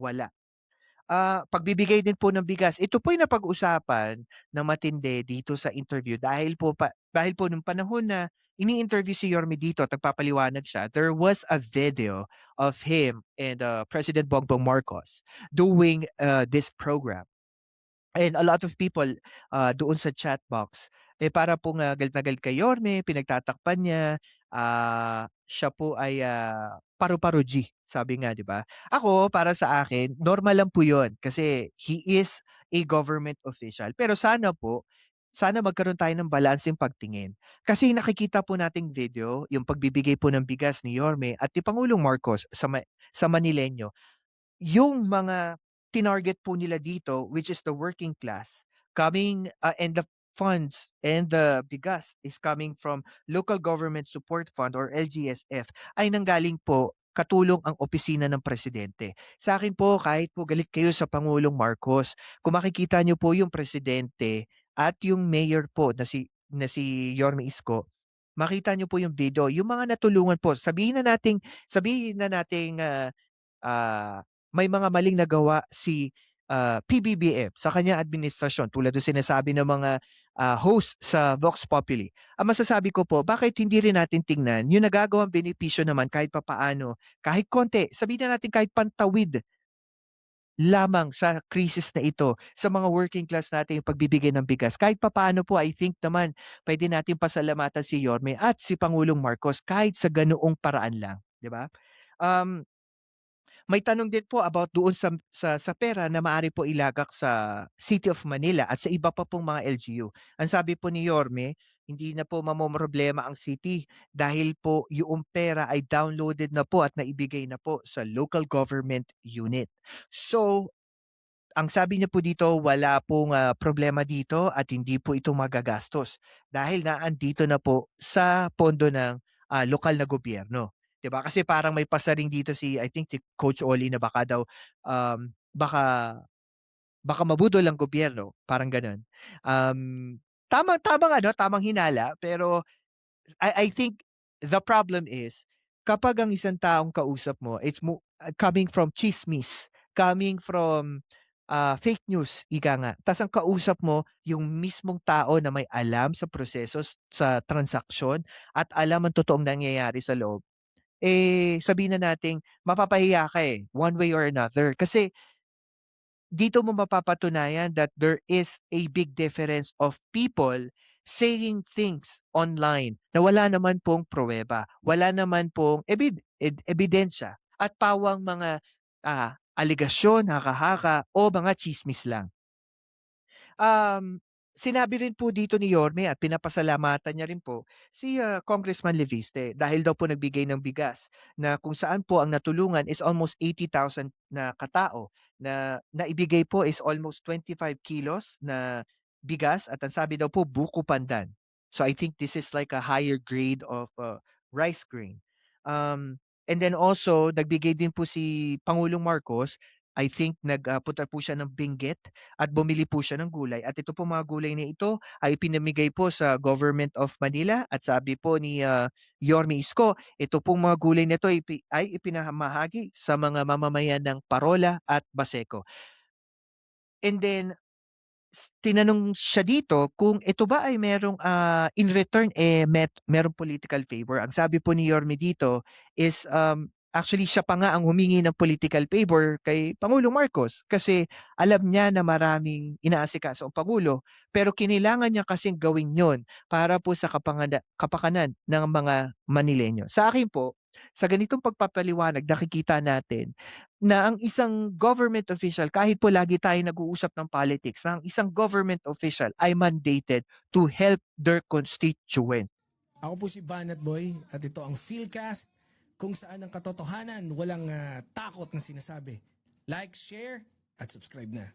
wala. Pagbibigay din po ng bigas, ito po'y napag-usapan ng matindi dito sa interview dahil po nung panahon na ini-interview si Yorme dito at nagpapaliwanag siya, there was a video of him and, President Bongbong Marcos doing, this program. And a lot of people, doon sa chat box, para pong, galit na galit kay Yorme, pinagtatakpan niya, siya po ay, paru-paro G, sabi nga 'di ba? Ako para sa akin, normal lang po 'yun kasi he is a government official. Pero sana magkaroon tayo ng balanseng pagtingin. Kasi nakikita po nating video, yung pagbibigay po ng bigas ni Yorme at ni Pangulong Marcos sa Manileño. Yung mga tinarget po nila dito, which is the working class, and the funds and the bigas is coming from Local Government Support Fund or LGSF, ay nanggaling po katulong ang opisina ng presidente. Sa akin po, kahit po galit kayo sa Pangulong Marcos, kung makikita niyo po yung presidente at yung mayor po na si Yorme Isko, makita niyo po yung video, yung mga natulungan po, sabihin na nating, may mga maling nagawa si, PBBM sa kanyang administrasyon tulad ng sinasabi ng mga, host sa Vox Populi. Ang masasabi ko po, bakit hindi rin natin tingnan yung nagagawang benepisyo naman kahit papaano, kahit konti, sabihin na natin kahit pantawid lamang sa krisis na ito, sa mga working class natin yung pagbibigay ng bigas. Kahit papaano po, I think naman puwede nating pasalamatan si Yorme at si Pangulong Marcos kahit sa ganoong paraan lang, 'di ba? Um May tanong din po about doon sa pera na maaari po ilagak sa City of Manila at sa iba pa pong mga LGU. Ang sabi po ni Yorme, hindi na po mamomroblema ang city dahil po yung pera ay downloaded na po at naibigay na po sa local government unit. So, ang sabi niya po dito, wala pong, problema dito at hindi po ito magagastos dahil naandito na po sa pondo ng, lokal na gobyerno, 'di ba? Kasi parang may pasaring dito si I think si Coach Oli na baka daw, baka baka mabudol ang gobyerno, parang gano'n. Um, tamang ano, tamang hinala pero I think the problem is kapag ang isang taong kausap mo coming from tsismis, coming from, fake news, ika nga. Tas ang kausap mo yung mismong tao na may alam sa proseso sa transaksyon at alam ang totoong nangyayari sa loob, sabihin na nating mapapahiya ka, one way or another. Kasi dito mo mapapatunayan that there is a big difference of people saying things online na wala naman pong pruweba, wala naman pong ebidensya at pawang mga, aligasyon, haka-haka o mga tsismis lang. Sinabi rin po dito ni Yorme at pinapasalamatan niya rin po si, Congressman Leviste dahil daw po nagbigay ng bigas na kung saan po ang natulungan is almost 80,000 na katao na naibigay po is almost 25 kilos na bigas at ang sabi daw po buko pandan. So I think this is like a higher grade of, rice grain. And then also nagbigay din po si Pangulong Marcos, I think punta po siya ng Benguet at bumili po siya ng gulay at ito pong mga gulay na ito ay pinamigay po sa Government of Manila at sabi po ni, Yorme Isko, ito pong mga gulay na ito ay ipinamahagi sa mga mamamayan ng Parola at Baseco. And then tinanong siya dito kung ito ba ay merong, in return, merong political favor. Ang sabi po ni Yorme dito is, actually siya pa nga ang humingi ng political favor kay Pangulong Marcos kasi alam niya na maraming inaasikaso ang pangulo, pero kinailangan niya kasing gawin yon para po sa kapakanan ng mga Manileño. Sa akin po, sa ganitong pagpapaliwanag nakikita natin na ang isang government official kahit po lagi tayo nag-uusap ng politics, na ang isang government official ay mandated to help their constituent. Ako po si Banat Boy at ito ang Philcast kung saan ang katotohanan walang takot na sinasabi. Like, share, at subscribe na.